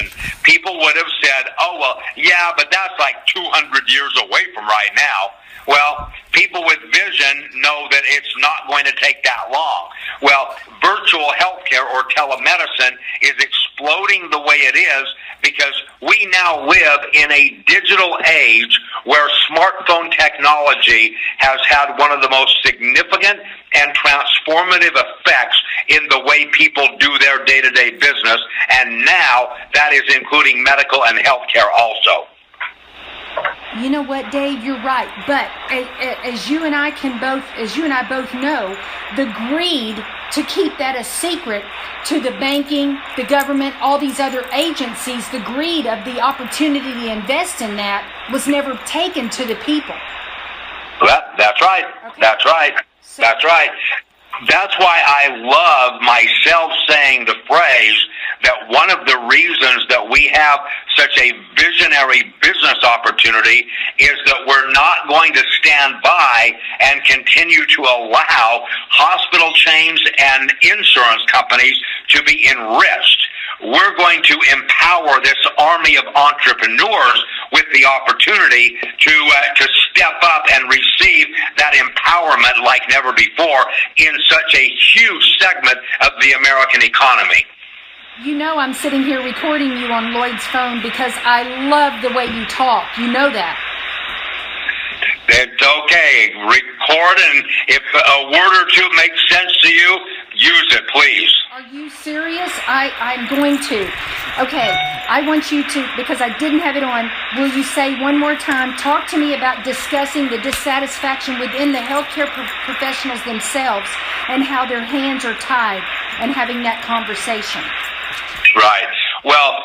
vision, people would have said, oh, well, yeah, but that's like 200 years away from right now. Well, people with vision know that it's not going to take that long. Well, virtual healthcare or telemedicine is exploding the way it is because we now live in a digital age where smartphone technology has had one of the most significant and transformative effects in the way people do their day-to-day business, and now that is including medical and healthcare also. You know what, Dave? You're right. But as you and I both know, the greed to keep that a secret to the banking, the government, all these other agencies, the greed of the opportunity to invest in that was never taken to the people. That's right. Okay. That's right. That's right. That's why I love myself saying the phrase that one of the reasons that we have such a visionary business opportunity is that we're not going to stand by and continue to allow hospital chains and insurance companies to be enriched. We're going to empower this army of entrepreneurs with the opportunity to step up and receive that empowerment like never before in such a huge segment of the American economy. You know I'm sitting here recording you on Lloyd's phone because I love the way you talk. You know that. It's okay. Record, and if a word or two makes sense to you, use it, please. Are you serious? I'm going to. Okay, I want you to, because I didn't have it on, will you say one more time, talk to me about discussing the dissatisfaction within the healthcare professionals themselves and how their hands are tied and having that conversation. Right. Well,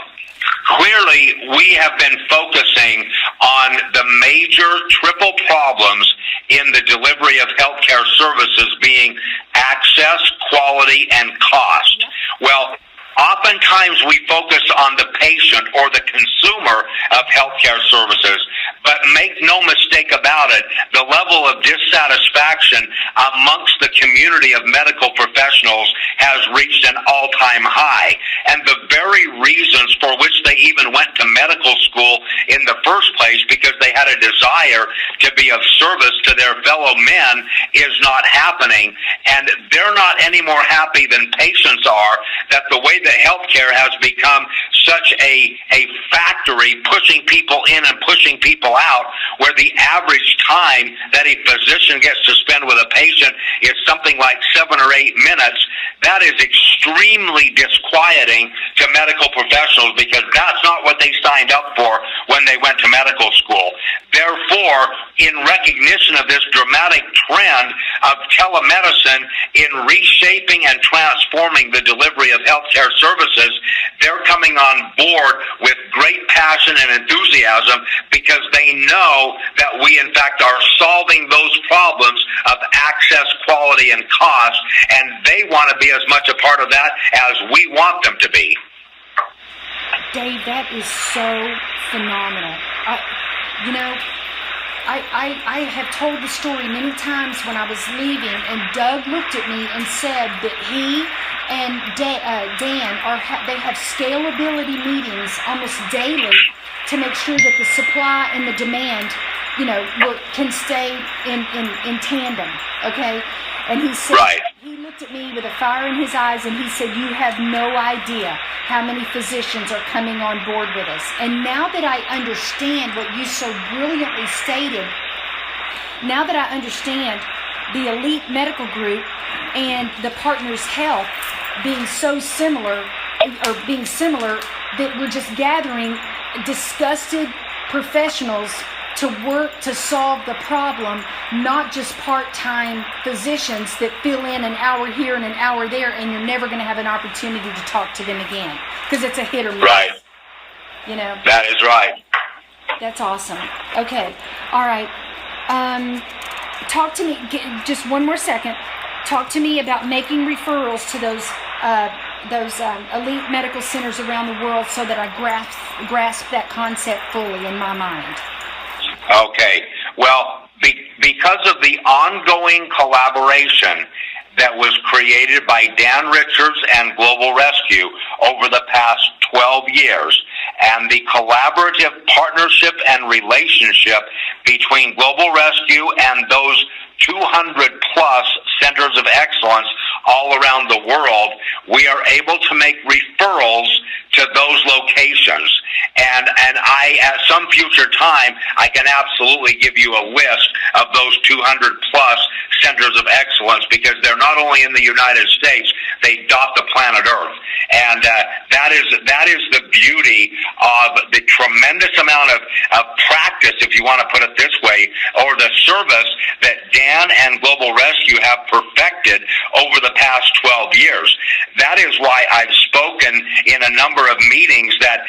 clearly we have been focusing on the major triple problems in the delivery of healthcare services being access, quality, and cost. Yep. Well, oftentimes we focus on the patient or the consumer of healthcare services, but make no mistake about it, the level of dissatisfaction amongst the community of medical professionals has reached an all-time high. And the very reasons for which they even went to medical school in the first place, because they had a desire to be of service to their fellow men, is not happening. And they're not any more happy than patients are that the way that healthcare has become such a factory pushing people in and pushing people out, where the average time that a physician gets to spend with a patient is something like 7 or 8 minutes. That is extremely disquieting to medical professionals because that's not what they signed up for when they went to medical school. Therefore, in recognition of this dramatic trend of telemedicine in reshaping and transforming the delivery of healthcare services, they're coming on board with great passion and enthusiasm because they know that we, in fact, are solving those problems of access, quality, and cost, and they want to be as much a part of that as we want them to be. Dave, that is so phenomenal. I have told the story many times when I was leaving, and Doug looked at me and said that he and Dan they have scalability meetings almost daily to make sure that the supply and the demand, can stay in tandem. Okay. And he said, right. He looked at me with a fire in his eyes and he said, you have no idea how many physicians are coming on board with us. And now that I understand what you so brilliantly stated, now that I understand the elite medical group and the Partners Health being so similar, that we're just gathering disgusted professionals to work to solve the problem, not just part-time physicians that fill in an hour here and an hour there, and you're never going to have an opportunity to talk to them again because it's a hit or miss. Right. That is right. That's awesome. Okay. All right. Talk to me, just one more second. Talk to me about making referrals to those elite medical centers around the world so that I grasp that concept fully in my mind. Okay. Well, because of the ongoing collaboration that was created by Dan Richards and Global Rescue over the past 12 years, and the collaborative partnership and relationship between Global Rescue and those 200 plus centers of excellence all around the world, we are able to make referrals to those locations. And I, at some future time, I can absolutely give you a list of those 200 plus centers of excellence, because they're not only in the United States, they dot the planet Earth. And that is the beauty of the tremendous amount of practice, if you want to put it this way, or the service that Dan and Global Rescue have perfected over the past 12 years. That is why I've spoken in a number of meetings that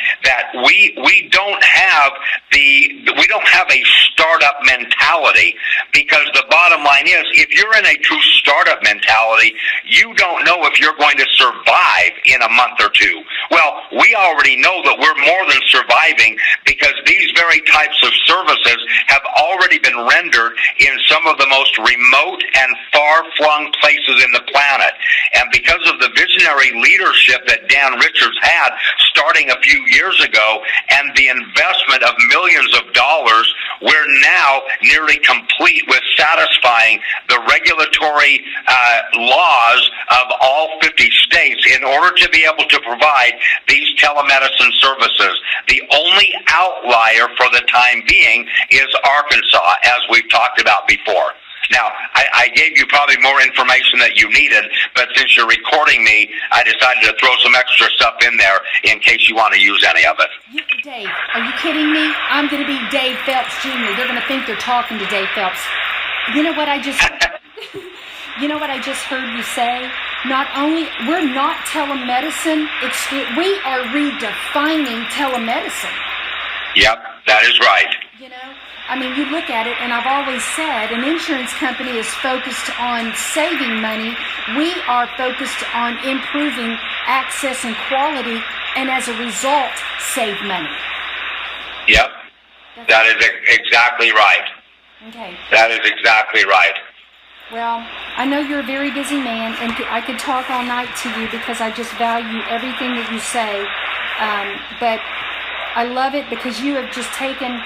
we don't have a startup mentality, because the bottom line is, if you're in a true startup mentality, you don't know if you're going to survive in a month or two. Well, we already know that we're more than surviving, because these very types of services have already been rendered in some of the most remote and far-flung places in the planet. And because of the visionary leadership that Dan Richards had starting a few years ago, and the investment of millions of dollars, we're now nearly complete with satisfying the regulatory laws of all 50 states in order to be able to provide these telemedicine services. The only outlier for the time being is Arkansas, as we've talked about before. Now, I gave you probably more information that you needed, but since you're recording me, I decided to throw some extra stuff in there in case you want to use any of it. Dave, are you kidding me? I'm going to be Dave Phelps Jr. They're going to think they're talking to Dave Phelps. You know what I just heard you say? Not only, we're not telemedicine, we are redefining telemedicine. Yep, that is right. You know? I mean, you look at it, and I've always said an insurance company is focused on saving money. We are focused on improving access and quality, and as a result, save money. Yep, that is exactly right. Okay. That is exactly right. Well, I know you're a very busy man, and I could talk all night to you because I just value everything that you say. But I love it because you've just taken,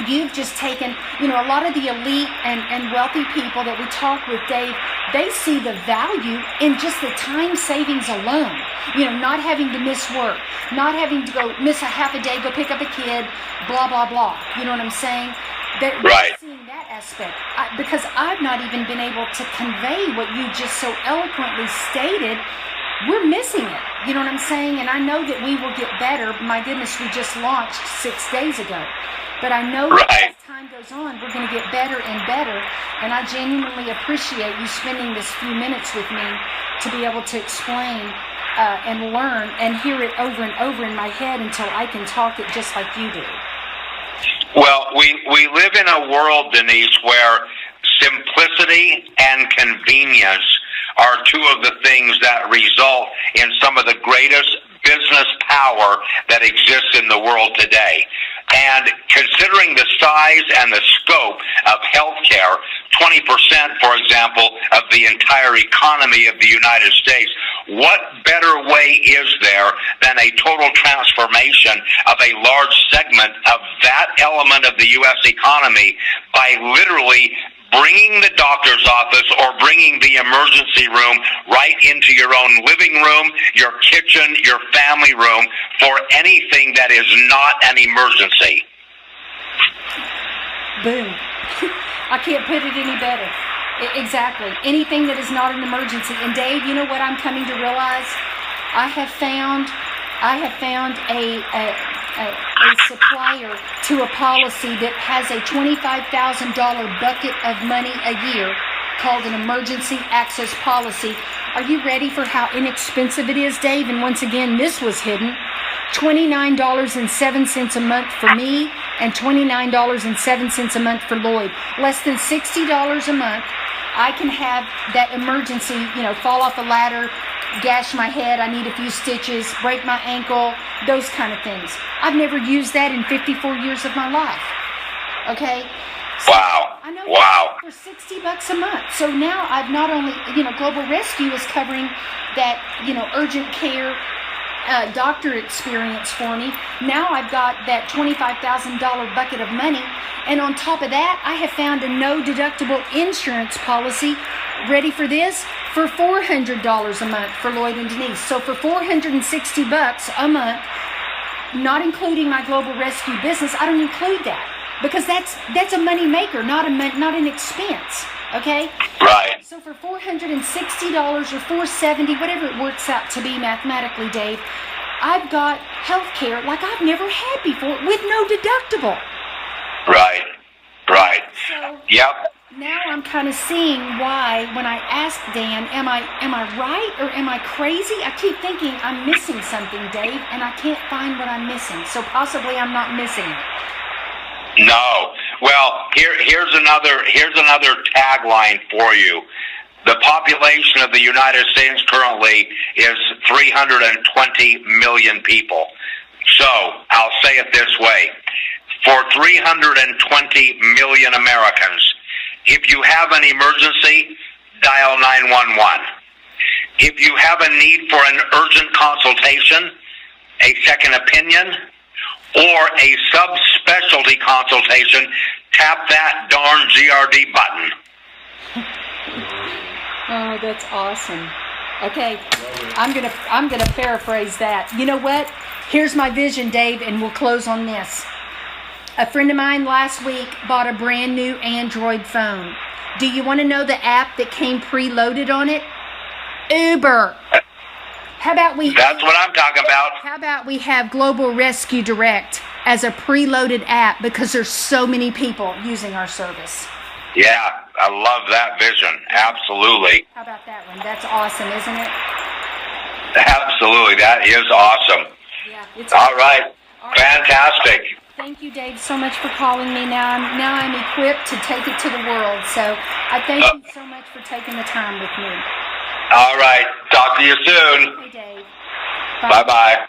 a lot of the elite and wealthy people that we talk with, Dave, they see the value in just the time savings alone. Not having to miss work, not having to go miss a half a day, go pick up a kid, blah, blah, blah. You know what I'm saying? That right. We're seeing that aspect. Because I've not even been able to convey what you just so eloquently stated. We're missing it. You know what I'm saying? And I know that we will get better. My goodness, we just launched 6 days ago. But I know that as time goes on, we're going to get better and better. And I genuinely appreciate you spending this few minutes with me to be able to explain and learn and hear it over and over in my head until I can talk it just like you do. Well, we live in a world, Denise, where simplicity and convenience are two of the things that result in some of the greatest business power that exists in the world today. And considering the size and the scope of healthcare, 20%, for example, of the entire economy of the United States, what better way is there than a total transformation of a large segment of that element of the U.S. economy by literally bringing the doctor's office or bringing the emergency room right into your own living room, your kitchen, your family room for anything that is not an emergency. Boom. I can't put it any better. Exactly. Anything that is not an emergency. And Dave, you know what I'm coming to realize? I have found a supplier to a policy that has a $25,000 bucket of money a year called an emergency access policy. Are you ready for how inexpensive it is, Dave? And once again, this was hidden. $29.07 a month for me and $29.07 a month for Lloyd. Less than $60 a month. I can have that emergency, fall off a ladder, gash my head, I need a few stitches, break my ankle, those kind of things. I've never used that in 54 years of my life. Okay? So wow. I know. Wow. For $60 a month. So now I've not only, Global Rescue is covering that, urgent care doctor experience for me. Now I've got that $25,000 bucket of money. And on top of that, I have found a no-deductible insurance policy, ready for this, for $400 a month for Lloyd and Denise. So for $460 a month, not including my global rescue business, I don't include that because that's a money maker, not an expense. Okay? Right. So for $460 or $470, whatever it works out to be mathematically, Dave, I've got health care like I've never had before with no deductible. Right. Right. So Yep. now I'm kind of seeing why when I asked Dan, am I right or am I crazy? I keep thinking I'm missing something, Dave, and I can't find what I'm missing. So possibly I'm not missing it. No. Well, here's another tagline for you. The population of the United States currently is 320 million people. So, I'll say it this way. For 320 million Americans, if you have an emergency, dial 911. If you have a need for an urgent consultation, a second opinion, or a subspecialty consultation, tap that darn GRD button. Oh, that's awesome. Okay, I'm gonna paraphrase that. You know what? Here's my vision, Dave, and we'll close on this. A friend of mine last week bought a brand new Android phone. Do you want to know the app that came preloaded on it? Uber. That's what I'm talking about. How about we have Global Rescue Direct as a preloaded app because there's so many people using our service. Yeah, I love that vision. Absolutely. How about that one? That's awesome, isn't it? Absolutely. That is awesome. Yeah. It's All right. Fantastic. Thank you, Dave, so much for calling me. Now I'm equipped to take it to the world. So I thank you so much for taking the time with me. All right. Talk to you soon. Hey, Dave. Bye-bye.